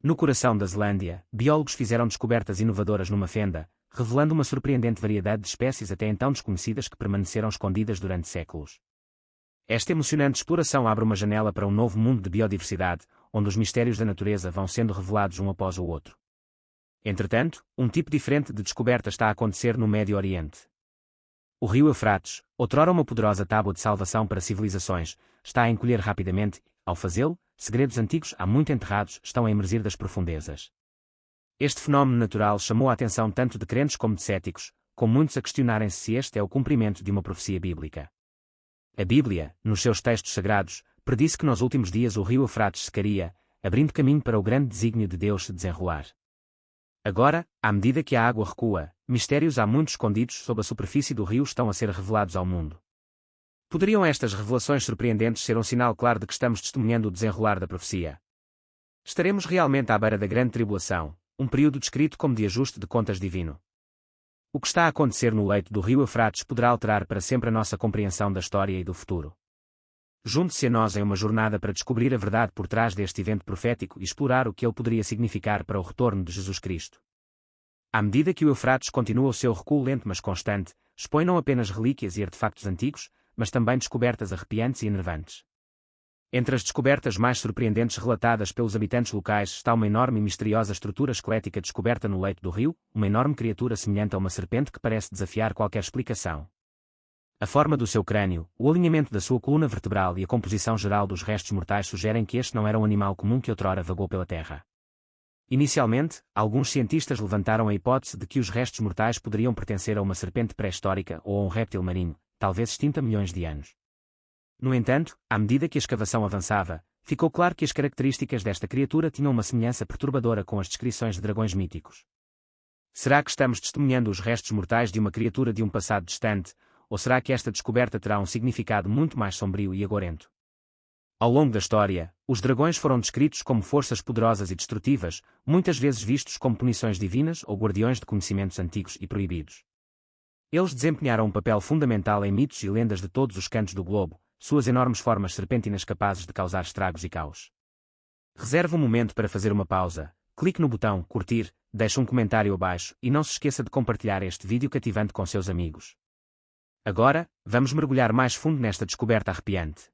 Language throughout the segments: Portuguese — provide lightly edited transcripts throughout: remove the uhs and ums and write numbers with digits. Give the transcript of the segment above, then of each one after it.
No coração da Zelândia, biólogos fizeram descobertas inovadoras numa fenda, revelando uma surpreendente variedade de espécies até então desconhecidas que permaneceram escondidas durante séculos. Esta emocionante exploração abre uma janela para um novo mundo de biodiversidade, onde os mistérios da natureza vão sendo revelados um após o outro. Entretanto, um tipo diferente de descoberta está a acontecer no Médio Oriente. O rio Eufrates, outrora uma poderosa tábua de salvação para civilizações, está a encolher rapidamente. Ao fazê-lo, segredos antigos há muito enterrados estão a emergir das profundezas. Este fenómeno natural chamou a atenção tanto de crentes como de céticos, com muitos a questionarem-se se este é o cumprimento de uma profecia bíblica. A Bíblia, nos seus textos sagrados, predisse que nos últimos dias o rio Eufrates secaria, abrindo caminho para o grande desígnio de Deus se desenrolar. Agora, à medida que a água recua, mistérios há muito escondidos sob a superfície do rio estão a ser revelados ao mundo. Poderiam estas revelações surpreendentes ser um sinal claro de que estamos testemunhando o desenrolar da profecia? Estaremos realmente à beira da grande tribulação, um período descrito como de ajuste de contas divino. O que está a acontecer no leito do rio Eufrates poderá alterar para sempre a nossa compreensão da história e do futuro. Junte-se a nós em uma jornada para descobrir a verdade por trás deste evento profético e explorar o que ele poderia significar para o retorno de Jesus Cristo. À medida que o Eufrates continua o seu recuo lento mas constante, expõe não apenas relíquias e artefactos antigos, mas também descobertas arrepiantes e enervantes. Entre as descobertas mais surpreendentes relatadas pelos habitantes locais está uma enorme e misteriosa estrutura esquelética descoberta no leito do rio, uma enorme criatura semelhante a uma serpente que parece desafiar qualquer explicação. A forma do seu crânio, o alinhamento da sua coluna vertebral e a composição geral dos restos mortais sugerem que este não era um animal comum que outrora vagou pela Terra. Inicialmente, alguns cientistas levantaram a hipótese de que os restos mortais poderiam pertencer a uma serpente pré-histórica ou a um réptil marinho, talvez extinta há milhões de anos. No entanto, à medida que a escavação avançava, ficou claro que as características desta criatura tinham uma semelhança perturbadora com as descrições de dragões míticos. Será que estamos testemunhando os restos mortais de uma criatura de um passado distante, ou será que esta descoberta terá um significado muito mais sombrio e agorento? Ao longo da história, os dragões foram descritos como forças poderosas e destrutivas, muitas vezes vistos como punições divinas ou guardiões de conhecimentos antigos e proibidos. Eles desempenharam um papel fundamental em mitos e lendas de todos os cantos do globo, suas enormes formas serpentinas capazes de causar estragos e caos. Reserve um momento para fazer uma pausa, clique no botão curtir, deixe um comentário abaixo e não se esqueça de compartilhar este vídeo cativante com seus amigos. Agora, vamos mergulhar mais fundo nesta descoberta arrepiante.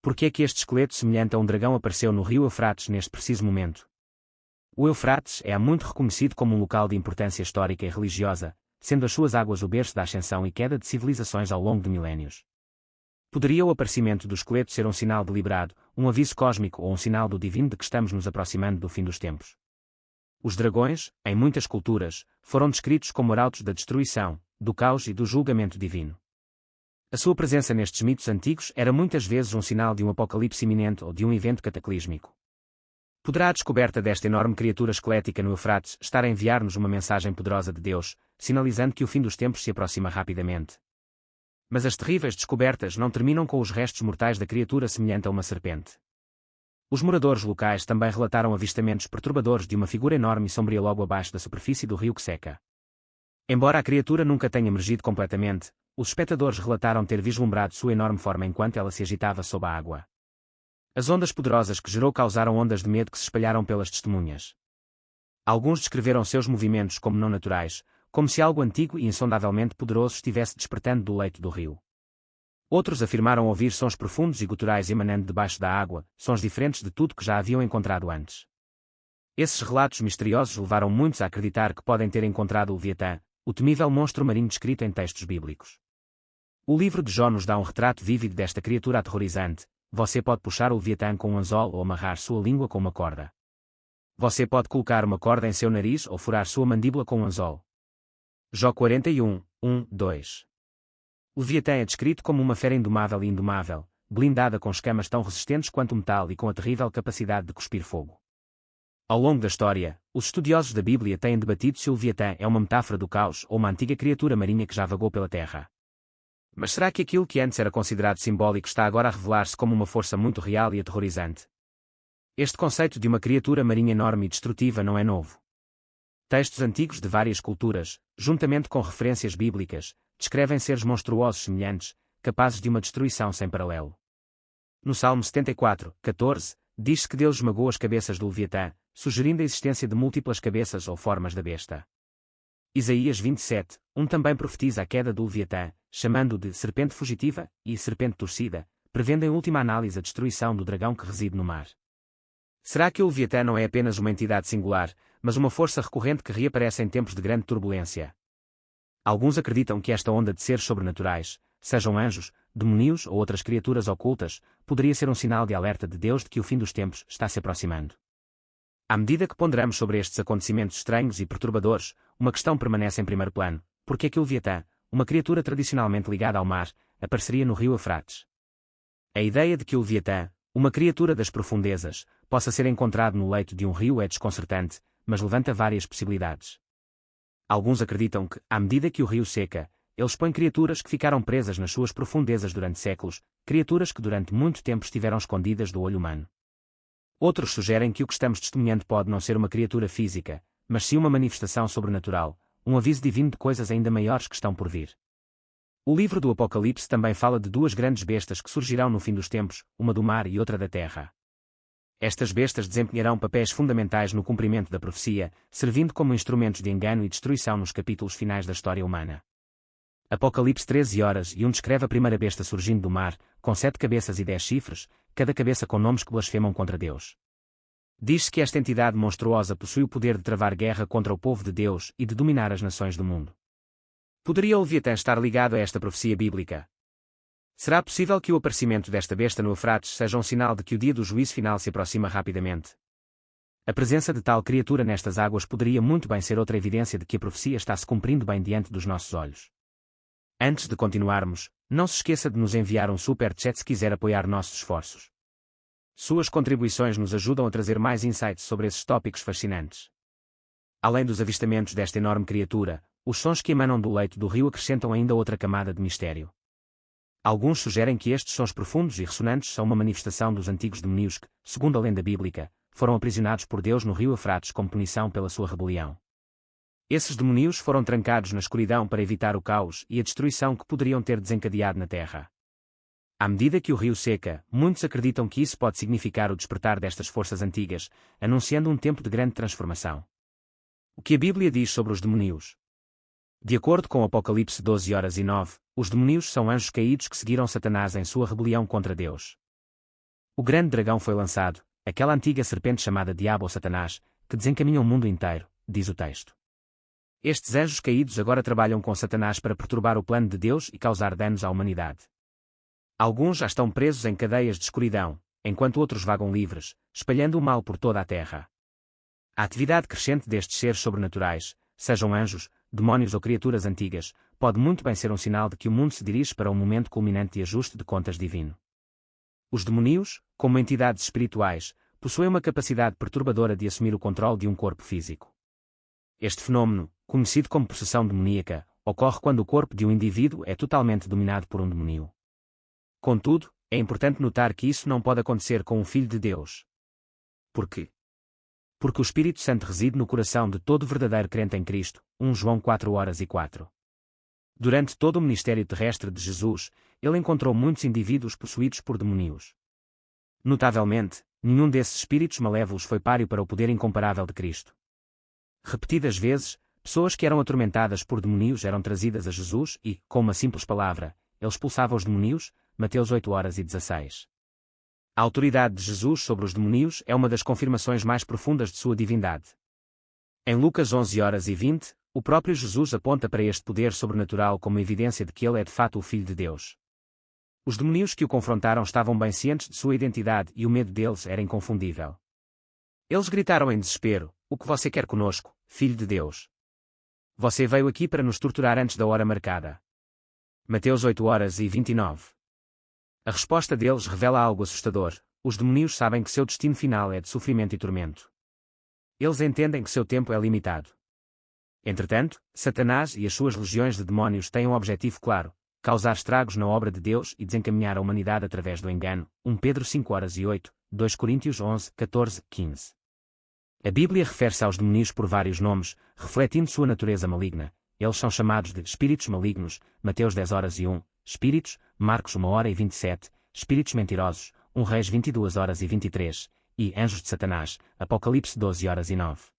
Por que é que este esqueleto semelhante a um dragão apareceu no rio Eufrates neste preciso momento? O Eufrates é há muito reconhecido como um local de importância histórica e religiosa, sendo as suas águas o berço da ascensão e queda de civilizações ao longo de milénios. Poderia o aparecimento do esqueleto ser um sinal deliberado, um aviso cósmico ou um sinal do divino de que estamos nos aproximando do fim dos tempos? Os dragões, em muitas culturas, foram descritos como arautos da destruição, do caos e do julgamento divino. A sua presença nestes mitos antigos era muitas vezes um sinal de um apocalipse iminente ou de um evento cataclísmico. Poderá a descoberta desta enorme criatura esquelética no Eufrates estar a enviar-nos uma mensagem poderosa de Deus, sinalizando que o fim dos tempos se aproxima rapidamente? Mas as terríveis descobertas não terminam com os restos mortais da criatura semelhante a uma serpente. Os moradores locais também relataram avistamentos perturbadores de uma figura enorme e sombria logo abaixo da superfície do rio que seca. Embora a criatura nunca tenha emergido completamente, os espectadores relataram ter vislumbrado sua enorme forma enquanto ela se agitava sob a água. As ondas poderosas que gerou causaram ondas de medo que se espalharam pelas testemunhas. Alguns descreveram seus movimentos como não naturais, como se algo antigo e insondavelmente poderoso estivesse despertando do leito do rio. Outros afirmaram ouvir sons profundos e guturais emanando debaixo da água, sons diferentes de tudo que já haviam encontrado antes. Esses relatos misteriosos levaram muitos a acreditar que podem ter encontrado o Leviatã, o temível monstro marinho descrito em textos bíblicos. O livro de Jó nos dá um retrato vívido desta criatura aterrorizante. Você pode puxar o Leviatã com um anzol ou amarrar sua língua com uma corda. Você pode colocar uma corda em seu nariz ou furar sua mandíbula com um anzol. Jó 41, 2. O Leviatã é descrito como uma fera indomável e indomável, blindada com escamas tão resistentes quanto o metal e com a terrível capacidade de cuspir fogo. Ao longo da história, os estudiosos da Bíblia têm debatido se o Leviatã é uma metáfora do caos ou uma antiga criatura marinha que já vagou pela Terra. Mas será que aquilo que antes era considerado simbólico está agora a revelar-se como uma força muito real e aterrorizante? Este conceito de uma criatura marinha enorme e destrutiva não é novo. Textos antigos de várias culturas, juntamente com referências bíblicas, descrevem seres monstruosos semelhantes, capazes de uma destruição sem paralelo. No Salmo 74, 14, diz-se que Deus esmagou as cabeças do Leviatã, sugerindo a existência de múltiplas cabeças ou formas da besta. Isaías 27:1 também profetiza a queda do Leviatã, chamando-o de serpente fugitiva e serpente torcida, prevendo em última análise a destruição do dragão que reside no mar. Será que o Leviatã não é apenas uma entidade singular, mas uma força recorrente que reaparece em tempos de grande turbulência? Alguns acreditam que esta onda de seres sobrenaturais, sejam anjos, demónios ou outras criaturas ocultas, poderia ser um sinal de alerta de Deus de que o fim dos tempos está se aproximando. À medida que ponderamos sobre estes acontecimentos estranhos e perturbadores, uma questão permanece em primeiro plano: por que é que o Leviatã, uma criatura tradicionalmente ligada ao mar, apareceria no rio Eufrates? A ideia de que o Leviatã, uma criatura das profundezas, possa ser encontrado no leito de um rio é desconcertante, mas levanta várias possibilidades. Alguns acreditam que, à medida que o rio seca, ele expõe criaturas que ficaram presas nas suas profundezas durante séculos, criaturas que durante muito tempo estiveram escondidas do olho humano. Outros sugerem que o que estamos testemunhando pode não ser uma criatura física, mas sim uma manifestação sobrenatural, um aviso divino de coisas ainda maiores que estão por vir. O livro do Apocalipse também fala de duas grandes bestas que surgirão no fim dos tempos, uma do mar e outra da terra. Estas bestas desempenharão papéis fundamentais no cumprimento da profecia, servindo como instrumentos de engano e destruição nos capítulos finais da história humana. Apocalipse 13:1 descreve a primeira besta surgindo do mar, com 7 cabeças e 10 chifres, cada cabeça com nomes que blasfemam contra Deus. Diz-se que esta entidade monstruosa possui o poder de travar guerra contra o povo de Deus e de dominar as nações do mundo. Poderia o Leviatã estar ligado a esta profecia bíblica? Será possível que o aparecimento desta besta no Eufrates seja um sinal de que o dia do juízo final se aproxima rapidamente? A presença de tal criatura nestas águas poderia muito bem ser outra evidência de que a profecia está se cumprindo bem diante dos nossos olhos. Antes de continuarmos, não se esqueça de nos enviar um super chat se quiser apoiar nossos esforços. Suas contribuições nos ajudam a trazer mais insights sobre esses tópicos fascinantes. Além dos avistamentos desta enorme criatura, os sons que emanam do leito do rio acrescentam ainda outra camada de mistério. Alguns sugerem que estes sons profundos e ressonantes são uma manifestação dos antigos demónios que, segundo a lenda bíblica, foram aprisionados por Deus no rio Eufrates como punição pela sua rebelião. Esses demónios foram trancados na escuridão para evitar o caos e a destruição que poderiam ter desencadeado na terra. À medida que o rio seca, muitos acreditam que isso pode significar o despertar destas forças antigas, anunciando um tempo de grande transformação. O que a Bíblia diz sobre os demónios? De acordo com Apocalipse 12:9, os demónios são anjos caídos que seguiram Satanás em sua rebelião contra Deus. O grande dragão foi lançado, aquela antiga serpente chamada Diabo ou Satanás, que desencaminha o mundo inteiro, diz o texto. Estes anjos caídos agora trabalham com Satanás para perturbar o plano de Deus e causar danos à humanidade. Alguns já estão presos em cadeias de escuridão, enquanto outros vagam livres, espalhando o mal por toda a terra. A atividade crescente destes seres sobrenaturais, sejam anjos, demónios ou criaturas antigas, pode muito bem ser um sinal de que o mundo se dirige para um momento culminante de ajuste de contas divino. Os demónios, como entidades espirituais, possuem uma capacidade perturbadora de assumir o controle de um corpo físico. Este fenómeno, conhecido como possessão demoníaca, ocorre quando o corpo de um indivíduo é totalmente dominado por um demónio. Contudo, é importante notar que isso não pode acontecer com um filho de Deus. Por quê? Porque o Espírito Santo reside no coração de todo verdadeiro crente em Cristo, 1 João 4:4. Durante todo o ministério terrestre de Jesus, ele encontrou muitos indivíduos possuídos por demónios. Notavelmente, nenhum desses espíritos malévolos foi páreo para o poder incomparável de Cristo. Repetidas vezes, pessoas que eram atormentadas por demónios eram trazidas a Jesus e, com uma simples palavra, ele expulsava os demónios, Mateus 8:16. A autoridade de Jesus sobre os demónios é uma das confirmações mais profundas de sua divindade. Em Lucas 11:20, o próprio Jesus aponta para este poder sobrenatural como evidência de que ele é de fato o Filho de Deus. Os demónios que o confrontaram estavam bem cientes de sua identidade e o medo deles era inconfundível. Eles gritaram em desespero: "O que você quer conosco, Filho de Deus? Você veio aqui para nos torturar antes da hora marcada." Mateus 8:29. A resposta deles revela algo assustador: os demónios sabem que seu destino final é de sofrimento e tormento. Eles entendem que seu tempo é limitado. Entretanto, Satanás e as suas legiões de demónios têm um objetivo claro: causar estragos na obra de Deus e desencaminhar a humanidade através do engano. 1 Pedro 5:8, 2 Coríntios 11:14-15. A Bíblia refere-se aos demónios por vários nomes, refletindo sua natureza maligna. Eles são chamados de espíritos malignos, Mateus 10:1, espíritos, Marcos 1:27, espíritos mentirosos, 1 Reis 22:23, e anjos de Satanás, Apocalipse 12:9.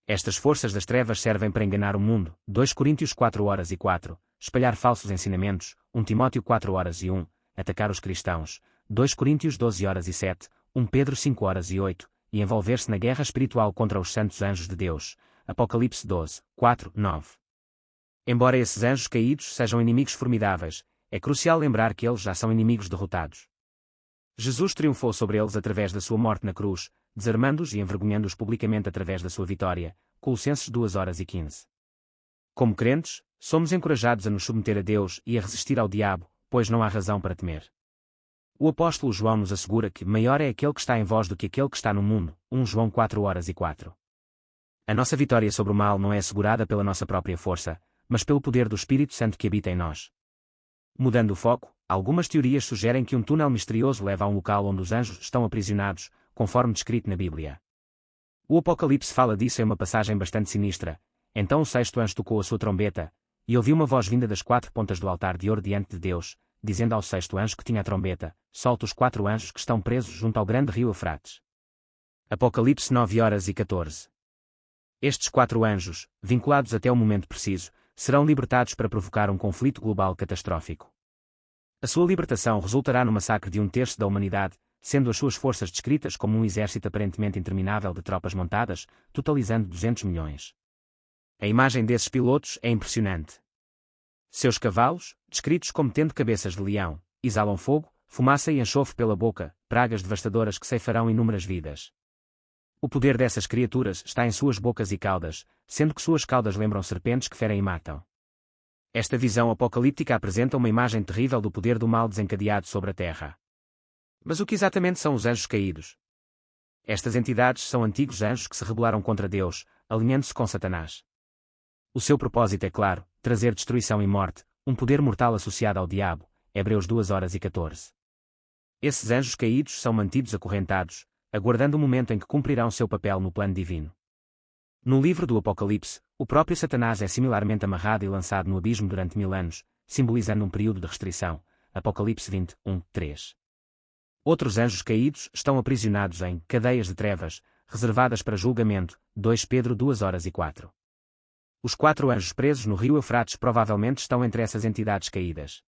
Estas forças das trevas servem para enganar o mundo, 2 Coríntios 4:4, espalhar falsos ensinamentos, 1 Timóteo 4:1, atacar os cristãos, 2 Coríntios 12:7, 1 Pedro 5:8, e envolver-se na guerra espiritual contra os santos anjos de Deus, Apocalipse 12:4-9. Embora esses anjos caídos sejam inimigos formidáveis, é crucial lembrar que eles já são inimigos derrotados. Jesus triunfou sobre eles através da sua morte na cruz, desarmando-os e envergonhando-os publicamente através da sua vitória, Colossenses 2:15. Como crentes, somos encorajados a nos submeter a Deus e a resistir ao diabo, pois não há razão para temer. O apóstolo João nos assegura que maior é aquele que está em vós do que aquele que está no mundo, 1 João 4:4. A nossa vitória sobre o mal não é assegurada pela nossa própria força, mas pelo poder do Espírito Santo que habita em nós. Mudando o foco, algumas teorias sugerem que um túnel misterioso leva a um local onde os anjos estão aprisionados, conforme descrito na Bíblia. O Apocalipse fala disso em uma passagem bastante sinistra. Então o sexto anjo tocou a sua trombeta, e ouviu uma voz vinda das 4 pontas do altar de ouro diante de Deus, dizendo ao sexto anjo que tinha a trombeta: solta os 4 anjos que estão presos junto ao grande rio Eufrates. Apocalipse 9:14. Estes 4 anjos, vinculados até o momento preciso, serão libertados para provocar um conflito global catastrófico. A sua libertação resultará no massacre de 1/3 da humanidade, sendo as suas forças descritas como um exército aparentemente interminável de tropas montadas, totalizando 200 milhões. A imagem desses pilotos é impressionante. Seus cavalos, descritos como tendo cabeças de leão, exalam fogo, fumaça e enxofre pela boca, pragas devastadoras que ceifarão inúmeras vidas. O poder dessas criaturas está em suas bocas e caudas, sendo que suas caudas lembram serpentes que ferem e matam. Esta visão apocalíptica apresenta uma imagem terrível do poder do mal desencadeado sobre a Terra. Mas o que exatamente são os anjos caídos? Estas entidades são antigos anjos que se rebelaram contra Deus, alinhando-se com Satanás. O seu propósito é claro: trazer destruição e morte, um poder mortal associado ao diabo, Hebreus 2:14. Esses anjos caídos são mantidos acorrentados, aguardando o momento em que cumprirão seu papel no plano divino. No livro do Apocalipse, o próprio Satanás é similarmente amarrado e lançado no abismo durante 1000 anos, simbolizando um período de restrição, Apocalipse 20:1-3. Outros anjos caídos estão aprisionados em cadeias de trevas, reservadas para julgamento, 2 Pedro 2:4. Os 4 anjos presos no rio Eufrates provavelmente estão entre essas entidades caídas.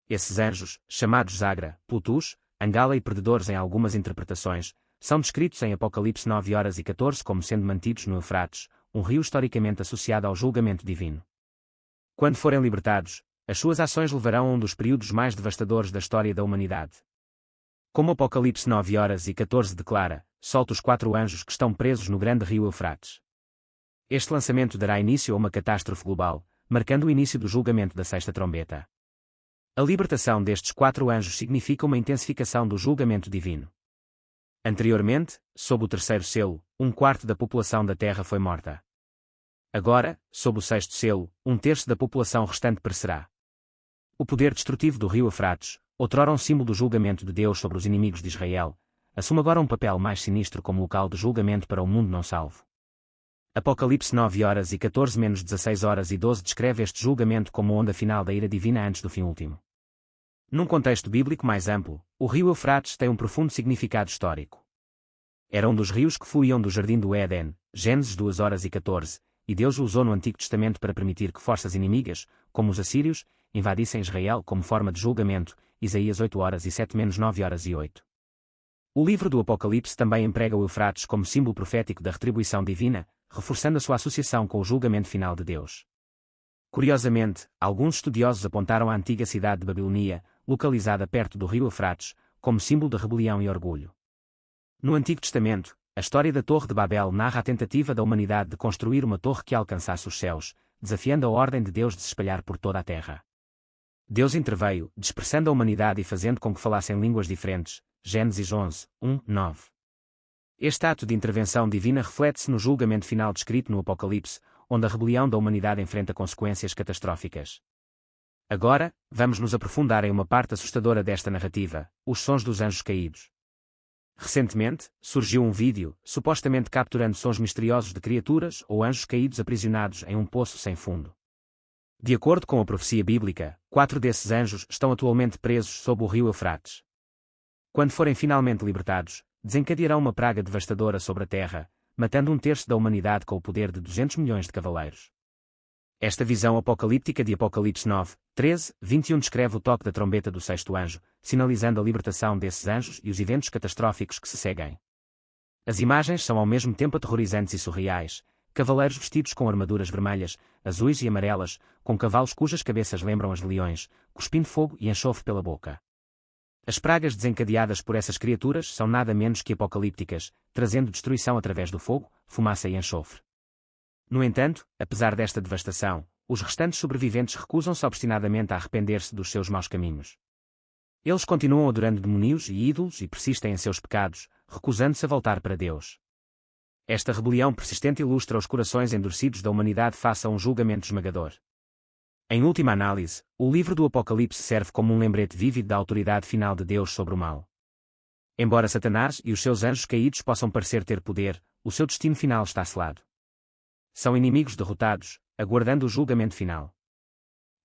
Esses anjos, chamados Zagra, Plutus, Angala e Perdedores em algumas interpretações, são descritos em Apocalipse 9:14 como sendo mantidos no Eufrates, um rio historicamente associado ao julgamento divino. Quando forem libertados, as suas ações levarão a um dos períodos mais devastadores da história da humanidade. Como Apocalipse 9:14 declara, solta os 4 anjos que estão presos no grande rio Eufrates. Este lançamento dará início a uma catástrofe global, marcando o início do julgamento da sexta trombeta. A libertação destes 4 anjos significa uma intensificação do julgamento divino. Anteriormente, sob o terceiro selo, 1/4 da população da Terra foi morta. Agora, sob o sexto selo, 1/3 da população restante perecerá. O poder destrutivo do rio Eufrates, outrora um símbolo do julgamento de Deus sobre os inimigos de Israel, assume agora um papel mais sinistro como local de julgamento para o mundo não salvo. Apocalipse 9:14-16:12 descreve este julgamento como onda final da ira divina antes do fim último. Num contexto bíblico mais amplo, o rio Eufrates tem um profundo significado histórico. Era um dos rios que fluíam do Jardim do Éden, Gênesis 2:14, e Deus o usou no Antigo Testamento para permitir que forças inimigas, como os assírios, invadissem Israel como forma de julgamento, Isaías 8:7-9:8. O livro do Apocalipse também emprega o Eufrates como símbolo profético da retribuição divina, reforçando a sua associação com o julgamento final de Deus. Curiosamente, alguns estudiosos apontaram a antiga cidade de Babilonia, localizada perto do rio Eufrates, como símbolo de rebelião e orgulho. No Antigo Testamento, a história da Torre de Babel narra a tentativa da humanidade de construir uma torre que alcançasse os céus, desafiando a ordem de Deus de se espalhar por toda a terra. Deus interveio, dispersando a humanidade e fazendo com que falassem línguas diferentes, Gênesis 11:1-9. Este ato de intervenção divina reflete-se no julgamento final descrito no Apocalipse, onde a rebelião da humanidade enfrenta consequências catastróficas. Agora, vamos nos aprofundar em uma parte assustadora desta narrativa: os sons dos anjos caídos. Recentemente, surgiu um vídeo, supostamente capturando sons misteriosos de criaturas ou anjos caídos aprisionados em um poço sem fundo. De acordo com a profecia bíblica, 4 desses anjos estão atualmente presos sob o rio Eufrates. Quando forem finalmente libertados, desencadeará uma praga devastadora sobre a Terra, matando um terço da humanidade com o poder de 200 milhões de cavaleiros. Esta visão apocalíptica de Apocalipse 9, 13, 21 descreve o toque da trombeta do sexto anjo, sinalizando a libertação desses anjos e os eventos catastróficos que se seguem. As imagens são ao mesmo tempo aterrorizantes e surreais, cavaleiros vestidos com armaduras vermelhas, azuis e amarelas, com cavalos cujas cabeças lembram as de leões, cuspindo fogo e enxofre pela boca. As pragas desencadeadas por essas criaturas são nada menos que apocalípticas, trazendo destruição através do fogo, fumaça e enxofre. No entanto, apesar desta devastação, os restantes sobreviventes recusam-se obstinadamente a arrepender-se dos seus maus caminhos. Eles continuam adorando demónios e ídolos e persistem em seus pecados, recusando-se a voltar para Deus. Esta rebelião persistente ilustra os corações endurecidos da humanidade face a um julgamento esmagador. Em última análise, o livro do Apocalipse serve como um lembrete vívido da autoridade final de Deus sobre o mal. Embora Satanás e os seus anjos caídos possam parecer ter poder, o seu destino final está selado. São inimigos derrotados, aguardando o julgamento final.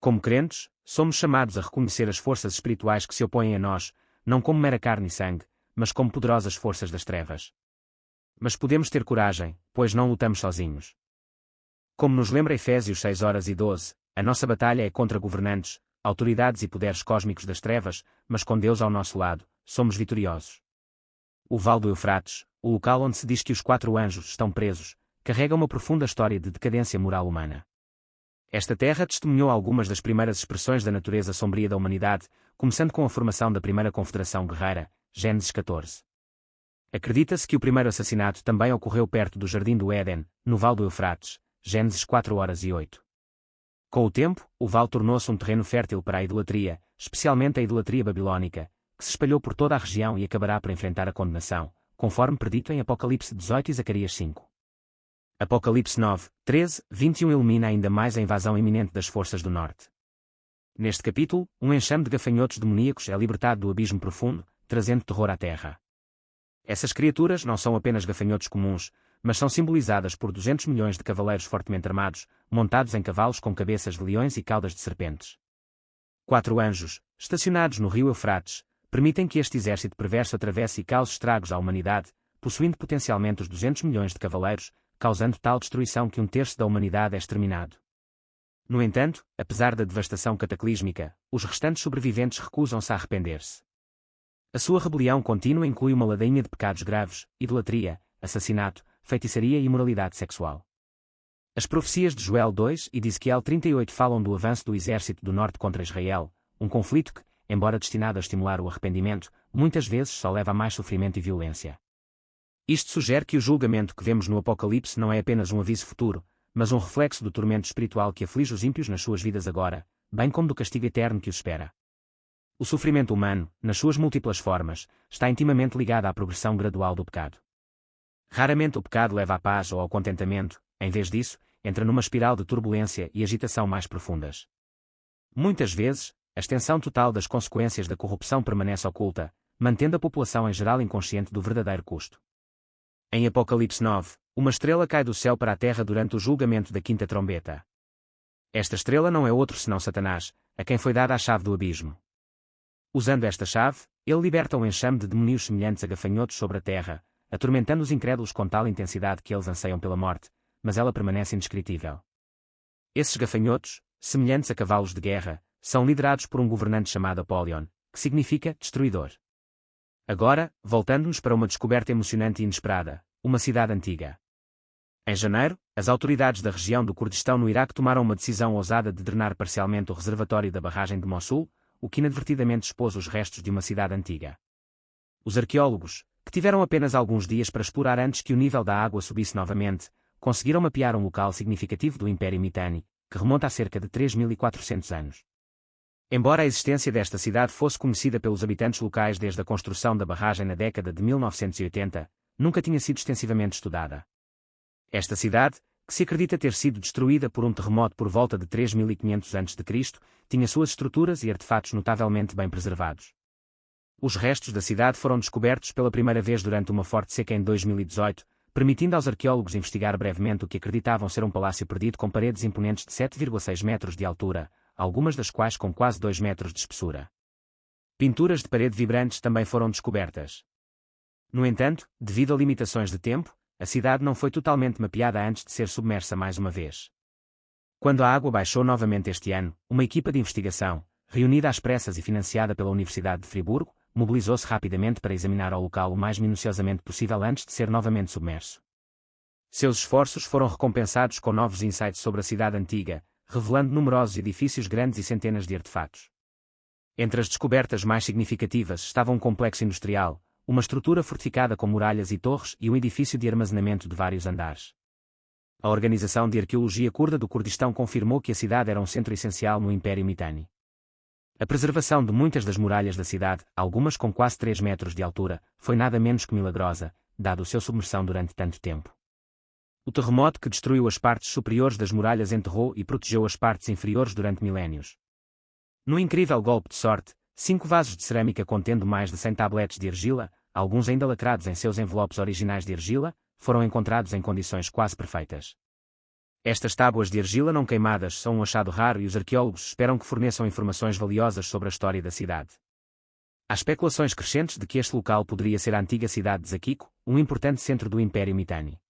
Como crentes, somos chamados a reconhecer as forças espirituais que se opõem a nós, não como mera carne e sangue, mas como poderosas forças das trevas. Mas podemos ter coragem, pois não lutamos sozinhos. Como nos lembra Efésios 6:12, a nossa batalha é contra governantes, autoridades e poderes cósmicos das trevas, mas com Deus ao nosso lado, somos vitoriosos. O Vale do Eufrates, o local onde se diz que os 4 anjos estão presos, carrega uma profunda história de decadência moral humana. Esta terra testemunhou algumas das primeiras expressões da natureza sombria da humanidade, começando com a formação da primeira confederação guerreira, Gênesis 14. Acredita-se que o primeiro assassinato também ocorreu perto do Jardim do Éden, no Vale do Eufrates, Gênesis 4:8. Com o tempo, o vale tornou-se um terreno fértil para a idolatria, especialmente a idolatria babilônica, que se espalhou por toda a região e acabará por enfrentar a condenação, conforme predito em Apocalipse 18 e Zacarias 5. Apocalipse 9, 13, 21 ilumina ainda mais a invasão iminente das forças do norte. Neste capítulo, um enxame de gafanhotos demoníacos é libertado do abismo profundo, trazendo terror à terra. Essas criaturas não são apenas gafanhotos comuns, mas são simbolizadas por 200 milhões de cavaleiros fortemente armados, montados em cavalos com cabeças de leões e caudas de serpentes. 4 anjos, estacionados no rio Eufrates, permitem que este exército perverso atravesse e cause estragos à humanidade, possuindo potencialmente os 200 milhões de cavaleiros, causando tal destruição que um terço da humanidade é exterminado. No entanto, apesar da devastação cataclísmica, os restantes sobreviventes recusam-se a arrepender-se. A sua rebelião contínua inclui uma ladainha de pecados graves, idolatria, assassinato, feitiçaria e imoralidade sexual. As profecias de Joel 2 e de Ezequiel 38 falam do avanço do exército do norte contra Israel, um conflito que, embora destinado a estimular o arrependimento, muitas vezes só leva a mais sofrimento e violência. Isto sugere que o julgamento que vemos no Apocalipse não é apenas um aviso futuro, mas um reflexo do tormento espiritual que aflige os ímpios nas suas vidas agora, bem como do castigo eterno que os espera. O sofrimento humano, nas suas múltiplas formas, está intimamente ligado à progressão gradual do pecado. Raramente o pecado leva à paz ou ao contentamento, em vez disso, entra numa espiral de turbulência e agitação mais profundas. Muitas vezes, a extensão total das consequências da corrupção permanece oculta, mantendo a população em geral inconsciente do verdadeiro custo. Em Apocalipse 9, uma estrela cai do céu para a terra durante o julgamento da quinta trombeta. Esta estrela não é outro senão Satanás, a quem foi dada a chave do abismo. Usando esta chave, ele liberta um enxame de demónios semelhantes a gafanhotos sobre a terra, atormentando os incrédulos com tal intensidade que eles anseiam pela morte, mas ela permanece indescritível. Esses gafanhotos, semelhantes a cavalos de guerra, são liderados por um governante chamado Apollyon, que significa destruidor. Agora, voltando-nos para uma descoberta emocionante e inesperada, uma cidade antiga. Em janeiro, as autoridades da região do Kurdistão no Iraque tomaram uma decisão ousada de drenar parcialmente o reservatório da barragem de Mossul, o que inadvertidamente expôs os restos de uma cidade antiga. Os arqueólogos, que tiveram apenas alguns dias para explorar antes que o nível da água subisse novamente, conseguiram mapear um local significativo do Império Mitanni, que remonta a cerca de 3.400 anos. Embora a existência desta cidade fosse conhecida pelos habitantes locais desde a construção da barragem na década de 1980, nunca tinha sido extensivamente estudada. Esta cidade, que se acredita ter sido destruída por um terremoto por volta de 3.500 a.C., tinha suas estruturas e artefatos notavelmente bem preservados. Os restos da cidade foram descobertos pela primeira vez durante uma forte seca em 2018, permitindo aos arqueólogos investigar brevemente o que acreditavam ser um palácio perdido com paredes imponentes de 7,6 metros de altura, algumas das quais com quase 2 metros de espessura. Pinturas de parede vibrantes também foram descobertas. No entanto, devido a limitações de tempo, a cidade não foi totalmente mapeada antes de ser submersa mais uma vez. Quando a água baixou novamente este ano, uma equipa de investigação, reunida às pressas e financiada pela Universidade de Friburgo, mobilizou-se rapidamente para examinar o local o mais minuciosamente possível antes de ser novamente submerso. Seus esforços foram recompensados com novos insights sobre a cidade antiga, revelando numerosos edifícios grandes e centenas de artefatos. Entre as descobertas mais significativas estava um complexo industrial, uma estrutura fortificada com muralhas e torres e um edifício de armazenamento de vários andares. A Organização de Arqueologia Curda do Kurdistão confirmou que a cidade era um centro essencial no Império Mitanni. A preservação de muitas das muralhas da cidade, algumas com quase 3 metros de altura, foi nada menos que milagrosa, dado o seu submersão durante tanto tempo. O terremoto que destruiu as partes superiores das muralhas enterrou e protegeu as partes inferiores durante milénios. No incrível golpe de sorte, 5 vasos de cerâmica contendo mais de 100 tabletes de argila, alguns ainda lacrados em seus envelopes originais de argila, foram encontrados em condições quase perfeitas. Estas tábuas de argila não queimadas são um achado raro e os arqueólogos esperam que forneçam informações valiosas sobre a história da cidade. Há especulações crescentes de que este local poderia ser a antiga cidade de Zakiko, um importante centro do Império Mitanni.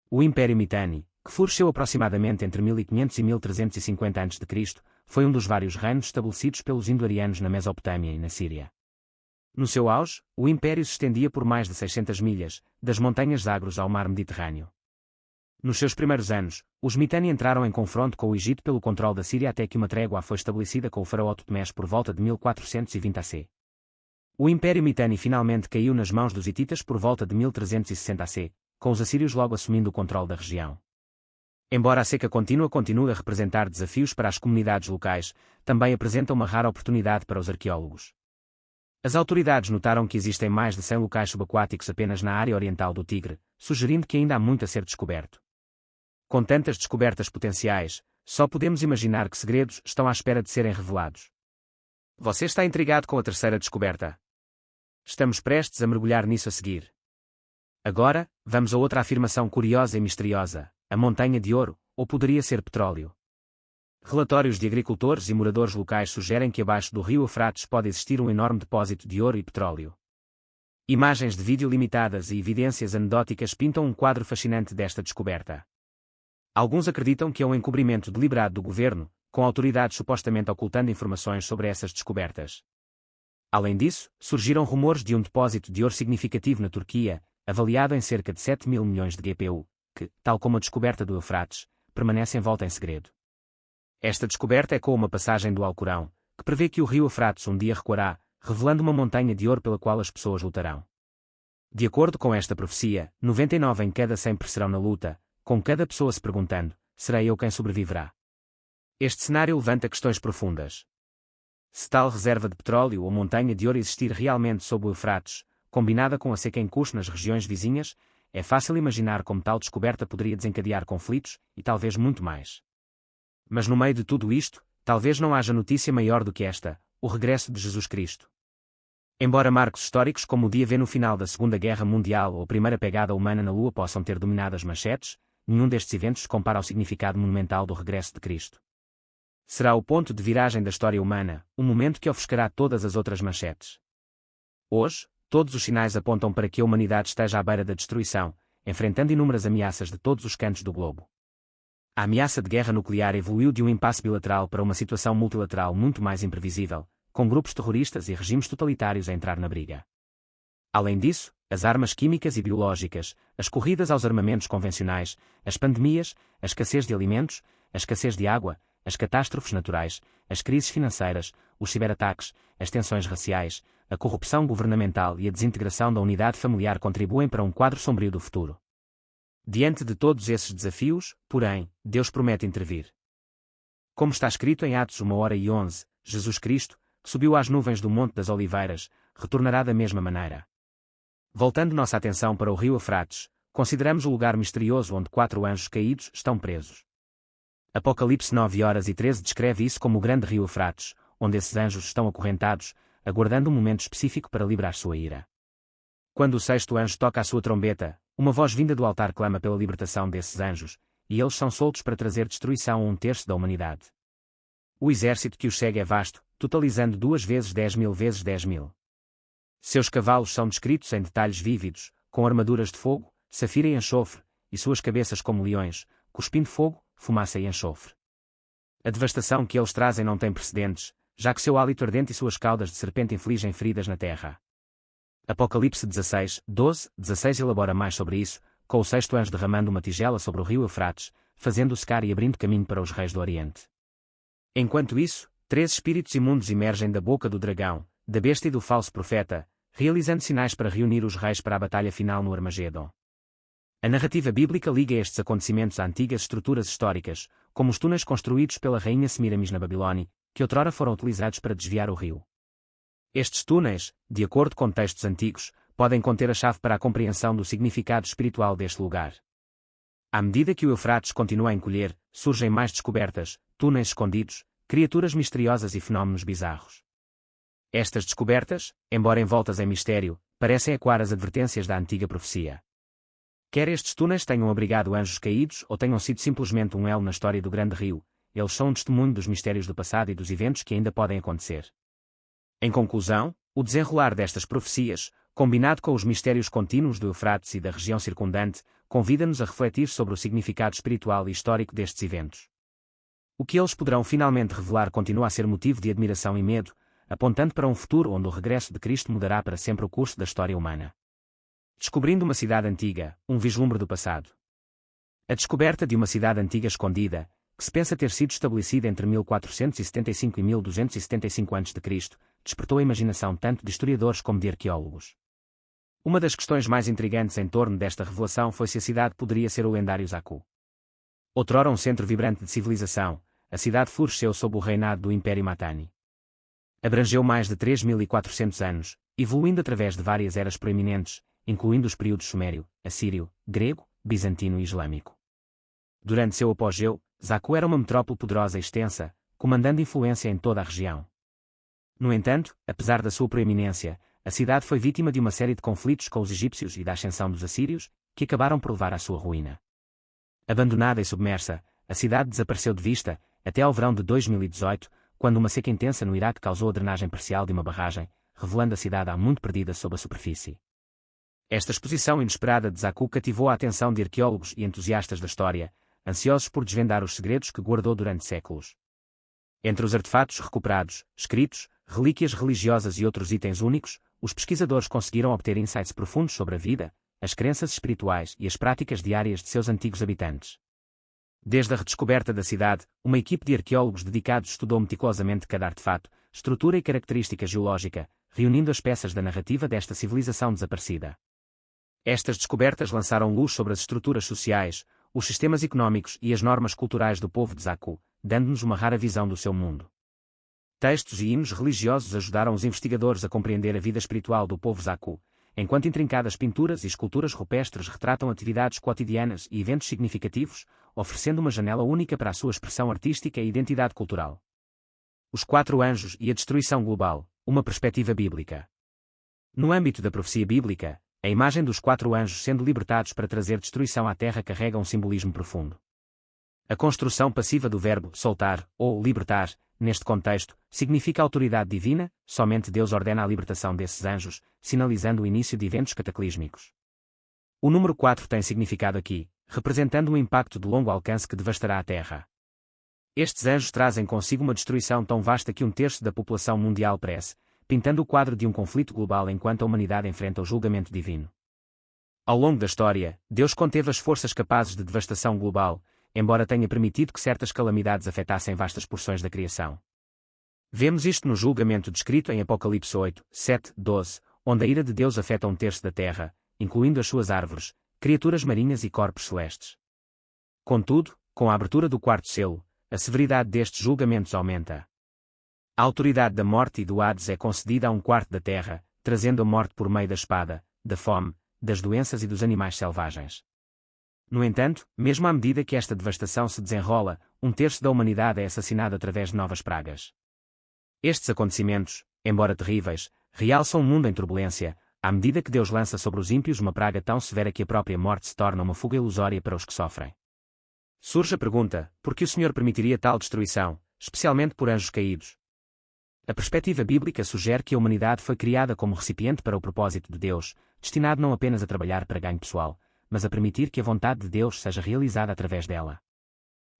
O Império Mitanni, que floresceu aproximadamente entre 1500 e 1350 a.C., foi um dos vários reinos estabelecidos pelos indo-arianos na Mesopotâmia e na Síria. No seu auge, o império se estendia por mais de 600 milhas, das montanhas Zagros ao mar Mediterrâneo. Nos seus primeiros anos, os Mitanni entraram em confronto com o Egito pelo controle da Síria até que uma trégua foi estabelecida com o faraó Tutmés por volta de 1420 AC. O Império Mitanni finalmente caiu nas mãos dos hititas por volta de 1360 AC, com os assírios logo assumindo o controle da região. Embora a seca contínua continue a representar desafios para as comunidades locais, também apresenta uma rara oportunidade para os arqueólogos. As autoridades notaram que existem mais de 100 locais subaquáticos apenas na área oriental do Tigre, sugerindo que ainda há muito a ser descoberto. Com tantas descobertas potenciais, só podemos imaginar que segredos estão à espera de serem revelados. Você está intrigado com a terceira descoberta? Estamos prestes a mergulhar nisso a seguir. Agora, vamos a outra afirmação curiosa e misteriosa: a montanha de ouro, ou poderia ser petróleo. Relatórios de agricultores e moradores locais sugerem que abaixo do rio Eufrates pode existir um enorme depósito de ouro e petróleo. Imagens de vídeo limitadas e evidências anedóticas pintam um quadro fascinante desta descoberta. Alguns acreditam que é um encobrimento deliberado do governo, com autoridades supostamente ocultando informações sobre essas descobertas. Além disso, surgiram rumores de um depósito de ouro significativo na Turquia, avaliado em cerca de 7 mil milhões de GPU, que, tal como a descoberta do Eufrates, permanece envolta em segredo. Esta descoberta ecoa uma passagem do Alcorão, que prevê que o rio Eufrates um dia recuará, revelando uma montanha de ouro pela qual as pessoas lutarão. De acordo com esta profecia, 99 em cada 100 perecerão na luta, com cada pessoa se perguntando: serei eu quem sobreviverá? Este cenário levanta questões profundas. Se tal reserva de petróleo ou montanha de ouro existir realmente sob o Eufrates, combinada com a seca em curso nas regiões vizinhas, é fácil imaginar como tal descoberta poderia desencadear conflitos, e talvez muito mais. Mas no meio de tudo isto, talvez não haja notícia maior do que esta: o regresso de Jesus Cristo. Embora marcos históricos como o dia V no final da Segunda Guerra Mundial ou a primeira pegada humana na Lua possam ter dominado as manchetes, nenhum destes eventos se compara ao significado monumental do regresso de Cristo. Será o ponto de viragem da história humana, um momento que ofuscará todas as outras manchetes. Hoje, todos os sinais apontam para que a humanidade esteja à beira da destruição, enfrentando inúmeras ameaças de todos os cantos do globo. A ameaça de guerra nuclear evoluiu de um impasse bilateral para uma situação multilateral muito mais imprevisível, com grupos terroristas e regimes totalitários a entrar na briga. Além disso, as armas químicas e biológicas, as corridas aos armamentos convencionais, as pandemias, a escassez de alimentos, a escassez de água, as catástrofes naturais, as crises financeiras, os ciberataques, as tensões raciais, a corrupção governamental e a desintegração da unidade familiar contribuem para um quadro sombrio do futuro. Diante de todos esses desafios, porém, Deus promete intervir. Como está escrito em Atos 1h11, Jesus Cristo, que subiu às nuvens do Monte das Oliveiras, retornará da mesma maneira. Voltando nossa atenção para o rio Eufrates, consideramos o lugar misterioso onde 4 anjos caídos estão presos. Apocalipse 9h13 descreve isso como o grande rio Eufrates, onde esses anjos estão acorrentados, aguardando um momento específico para livrar sua ira. Quando o 6º anjo toca a sua trombeta, uma voz vinda do altar clama pela libertação desses anjos, e eles são soltos para trazer destruição a 1/3 da humanidade. O exército que os segue é vasto, totalizando 2 vezes 10.000 vezes 10.000. Seus cavalos são descritos em detalhes vívidos, com armaduras de fogo, safira e enxofre, e suas cabeças como leões, cuspindo fogo, fumaça e enxofre. A devastação que eles trazem não tem precedentes, já que seu hálito ardente e suas caudas de serpente infligem feridas na terra. Apocalipse 16, 12, 16 elabora mais sobre isso, com o sexto anjo derramando uma tigela sobre o rio Eufrates, fazendo-o secar e abrindo caminho para os reis do Oriente. Enquanto isso, 3 espíritos imundos emergem da boca do dragão, da besta e do falso profeta, realizando sinais para reunir os reis para a batalha final no Armagedon. A narrativa bíblica liga estes acontecimentos a antigas estruturas históricas, como os túneis construídos pela rainha Semiramis na Babilônia, que outrora foram utilizados para desviar o rio. Estes túneis, de acordo com textos antigos, podem conter a chave para a compreensão do significado espiritual deste lugar. À medida que o Eufrates continua a encolher, surgem mais descobertas, túneis escondidos, criaturas misteriosas e fenómenos bizarros. Estas descobertas, embora envoltas em mistério, parecem ecoar as advertências da antiga profecia. Quer estes túneis tenham abrigado anjos caídos ou tenham sido simplesmente um elo na história do grande rio, eles são um testemunho dos mistérios do passado e dos eventos que ainda podem acontecer. Em conclusão, o desenrolar destas profecias, combinado com os mistérios contínuos do Eufrates e da região circundante, convida-nos a refletir sobre o significado espiritual e histórico destes eventos. O que eles poderão finalmente revelar continua a ser motivo de admiração e medo, apontando para um futuro onde o regresso de Cristo mudará para sempre o curso da história humana. Descobrindo uma cidade antiga, um vislumbre do passado. A descoberta de uma cidade antiga escondida, que se pensa ter sido estabelecida entre 1475 e 1275 a.C., despertou a imaginação tanto de historiadores como de arqueólogos. Uma das questões mais intrigantes em torno desta revelação foi se a cidade poderia ser o lendário Zaku. Outrora um centro vibrante de civilização, a cidade floresceu sob o reinado do Império Mitanni. Abrangeu mais de 3.400 anos, evoluindo através de várias eras proeminentes, incluindo os períodos sumério, assírio, grego, bizantino e islâmico. Durante seu apogeu, Zaku era uma metrópole poderosa e extensa, comandando influência em toda a região. No entanto, apesar da sua proeminência, a cidade foi vítima de uma série de conflitos com os egípcios e da ascensão dos assírios, que acabaram por levar à sua ruína. Abandonada e submersa, a cidade desapareceu de vista, até ao verão de 2018, quando uma seca intensa no Iraque causou a drenagem parcial de uma barragem, revelando a cidade há muito perdida sob a superfície. Esta exposição inesperada de Zaku cativou a atenção de arqueólogos e entusiastas da história, ansiosos por desvendar os segredos que guardou durante séculos. Entre os artefatos recuperados, escritos, relíquias religiosas e outros itens únicos, os pesquisadores conseguiram obter insights profundos sobre a vida, as crenças espirituais e as práticas diárias de seus antigos habitantes. Desde a redescoberta da cidade, uma equipe de arqueólogos dedicados estudou meticulosamente cada artefato, estrutura e característica geológica, reunindo as peças da narrativa desta civilização desaparecida. Estas descobertas lançaram luz sobre as estruturas sociais, os sistemas económicos e as normas culturais do povo de Zaku, dando-nos uma rara visão do seu mundo. Textos e hinos religiosos ajudaram os investigadores a compreender a vida espiritual do povo Zaku, enquanto intrincadas pinturas e esculturas rupestres retratam atividades cotidianas e eventos significativos, oferecendo uma janela única para a sua expressão artística e identidade cultural. Os 4 anjos e a destruição global, uma perspectiva bíblica. No âmbito da profecia bíblica, a imagem dos 4 anjos sendo libertados para trazer destruição à terra carrega um simbolismo profundo. A construção passiva do verbo soltar, ou libertar, neste contexto, significa autoridade divina, somente Deus ordena a libertação desses anjos, sinalizando o início de eventos cataclísmicos. O número 4 tem significado aqui, representando um impacto de longo alcance que devastará a terra. Estes anjos trazem consigo uma destruição tão vasta que 1/3 da população mundial perece, pintando o quadro de um conflito global enquanto a humanidade enfrenta o julgamento divino. Ao longo da história, Deus conteve as forças capazes de devastação global, embora tenha permitido que certas calamidades afetassem vastas porções da criação. Vemos isto no julgamento descrito em Apocalipse 8, 7, 12, onde a ira de Deus afeta 1/3 da terra, incluindo as suas árvores, criaturas marinhas e corpos celestes. Contudo, com a abertura do 4º selo, a severidade destes julgamentos aumenta. A autoridade da morte e do Hades é concedida a 1/4 da terra, trazendo a morte por meio da espada, da fome, das doenças e dos animais selvagens. No entanto, mesmo à medida que esta devastação se desenrola, 1/3 da humanidade é assassinada através de novas pragas. Estes acontecimentos, embora terríveis, realçam um mundo em turbulência, à medida que Deus lança sobre os ímpios uma praga tão severa que a própria morte se torna uma fuga ilusória para os que sofrem. Surge a pergunta, por que o Senhor permitiria tal destruição, especialmente por anjos caídos? A perspectiva bíblica sugere que a humanidade foi criada como recipiente para o propósito de Deus, destinado não apenas a trabalhar para ganho pessoal, mas a permitir que a vontade de Deus seja realizada através dela.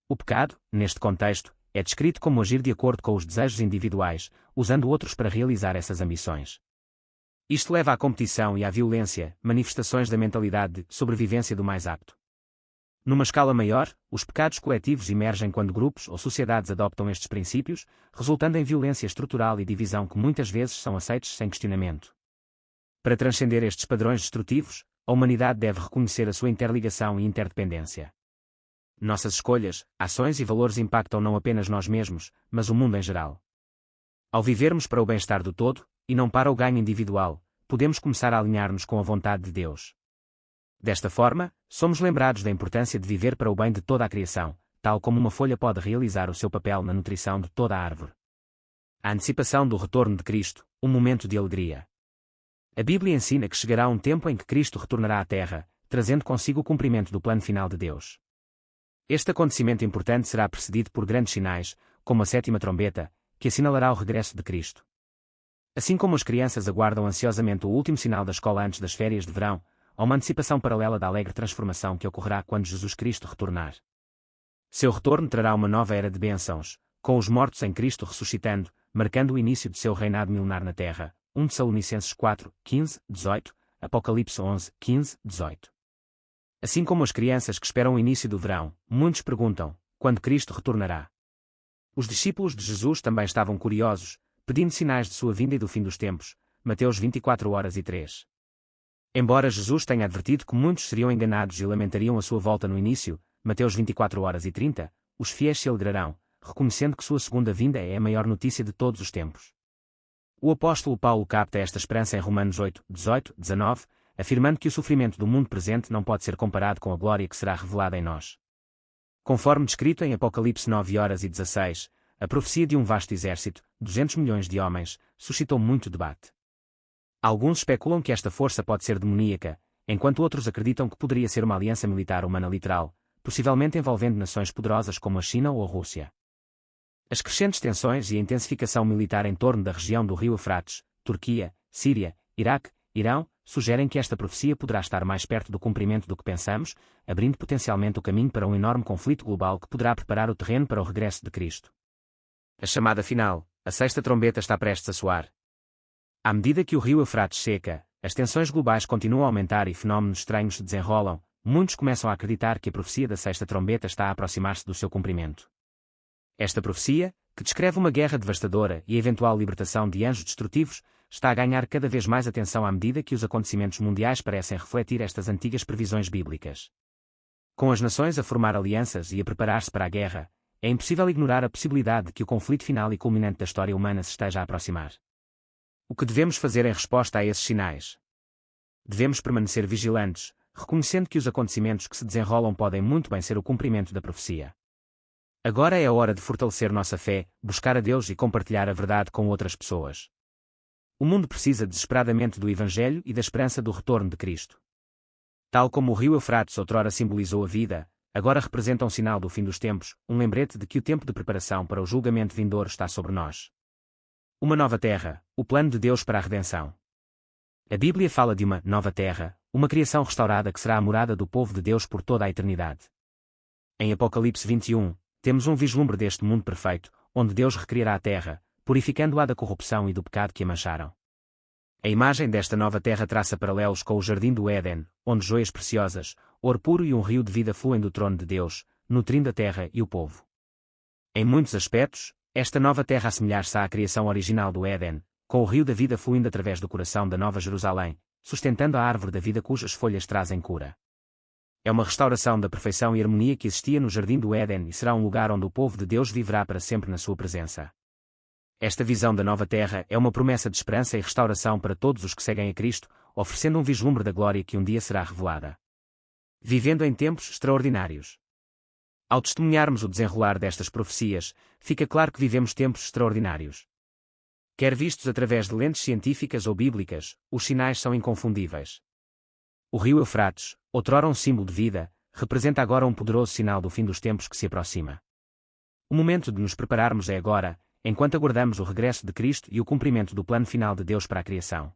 O pecado, neste contexto, é descrito como agir de acordo com os desejos individuais, usando outros para realizar essas ambições. Isto leva à competição e à violência, manifestações da mentalidade de sobrevivência do mais apto. Numa escala maior, os pecados coletivos emergem quando grupos ou sociedades adoptam estes princípios, resultando em violência estrutural e divisão que muitas vezes são aceitos sem questionamento. Para transcender estes padrões destrutivos, a humanidade deve reconhecer a sua interligação e interdependência. Nossas escolhas, ações e valores impactam não apenas nós mesmos, mas o mundo em geral. Ao vivermos para o bem-estar do todo, e não para o ganho individual, podemos começar a alinhar-nos com a vontade de Deus. Desta forma, somos lembrados da importância de viver para o bem de toda a criação, tal como uma folha pode realizar o seu papel na nutrição de toda a árvore. A antecipação do retorno de Cristo, um momento de alegria. A Bíblia ensina que chegará um tempo em que Cristo retornará à Terra, trazendo consigo o cumprimento do plano final de Deus. Este acontecimento importante será precedido por grandes sinais, como a sétima trombeta, que assinalará o regresso de Cristo. Assim como as crianças aguardam ansiosamente o último sinal da escola antes das férias de verão, há uma antecipação paralela da alegre transformação que ocorrerá quando Jesus Cristo retornar. Seu retorno trará uma nova era de bênçãos, com os mortos em Cristo ressuscitando, marcando o início de seu reinado milenar na Terra. 1 Tessalonicenses 4, 15, 18, Apocalipse 11, 15, 18. Assim como as crianças que esperam o início do verão, muitos perguntam, quando Cristo retornará? Os discípulos de Jesus também estavam curiosos, pedindo sinais de sua vinda e do fim dos tempos. Mateus 24 horas e 3. Embora Jesus tenha advertido que muitos seriam enganados e lamentariam a sua volta no início, Mateus 24 horas e 30, os fiéis se alegrarão, reconhecendo que sua segunda vinda é a maior notícia de todos os tempos. O apóstolo Paulo capta esta esperança em Romanos 8, 18, 19, afirmando que o sofrimento do mundo presente não pode ser comparado com a glória que será revelada em nós. Conforme descrito em Apocalipse 9 horas e 16, a profecia de um vasto exército, 200 milhões de homens, suscitou muito debate. Alguns especulam que esta força pode ser demoníaca, enquanto outros acreditam que poderia ser uma aliança militar humana literal, possivelmente envolvendo nações poderosas como a China ou a Rússia. As crescentes tensões e a intensificação militar em torno da região do rio Eufrates, Turquia, Síria, Iraque, Irão, sugerem que esta profecia poderá estar mais perto do cumprimento do que pensamos, abrindo potencialmente o caminho para um enorme conflito global que poderá preparar o terreno para o regresso de Cristo. A chamada final, a sexta trombeta está prestes a soar. À medida que o rio Eufrates seca, as tensões globais continuam a aumentar e fenómenos estranhos se desenrolam, muitos começam a acreditar que a profecia da sexta trombeta está a aproximar-se do seu cumprimento. Esta profecia, que descreve uma guerra devastadora e a eventual libertação de anjos destrutivos, está a ganhar cada vez mais atenção à medida que os acontecimentos mundiais parecem refletir estas antigas previsões bíblicas. Com as nações a formar alianças e a preparar-se para a guerra, é impossível ignorar a possibilidade de que o conflito final e culminante da história humana se esteja a aproximar. O que devemos fazer em resposta a esses sinais? Devemos permanecer vigilantes, reconhecendo que os acontecimentos que se desenrolam podem muito bem ser o cumprimento da profecia. Agora é a hora de fortalecer nossa fé, buscar a Deus e compartilhar a verdade com outras pessoas. O mundo precisa desesperadamente do Evangelho e da esperança do retorno de Cristo. Tal como o rio Eufrates outrora simbolizou a vida, agora representa um sinal do fim dos tempos, um lembrete de que o tempo de preparação para o julgamento vindouro está sobre nós. Uma nova terra, o plano de Deus para a redenção. A Bíblia fala de uma nova terra, uma criação restaurada que será a morada do povo de Deus por toda a eternidade. Em Apocalipse 21, temos um vislumbre deste mundo perfeito, onde Deus recriará a terra, purificando-a da corrupção e do pecado que a mancharam. A imagem desta nova terra traça paralelos com o jardim do Éden, onde joias preciosas, ouro puro e um rio de vida fluem do trono de Deus, nutrindo a terra e o povo. Em muitos aspectos, esta nova terra assemelhar-se à criação original do Éden, com o rio da vida fluindo através do coração da Nova Jerusalém, sustentando a árvore da vida cujas folhas trazem cura. É uma restauração da perfeição e harmonia que existia no jardim do Éden e será um lugar onde o povo de Deus viverá para sempre na sua presença. Esta visão da nova terra é uma promessa de esperança e restauração para todos os que seguem a Cristo, oferecendo um vislumbre da glória que um dia será revelada. Vivendo em tempos extraordinários. Ao testemunharmos o desenrolar destas profecias, fica claro que vivemos tempos extraordinários. Quer vistos através de lentes científicas ou bíblicas, os sinais são inconfundíveis. O rio Eufrates, outrora um símbolo de vida, representa agora um poderoso sinal do fim dos tempos que se aproxima. O momento de nos prepararmos é agora, enquanto aguardamos o regresso de Cristo e o cumprimento do plano final de Deus para a criação.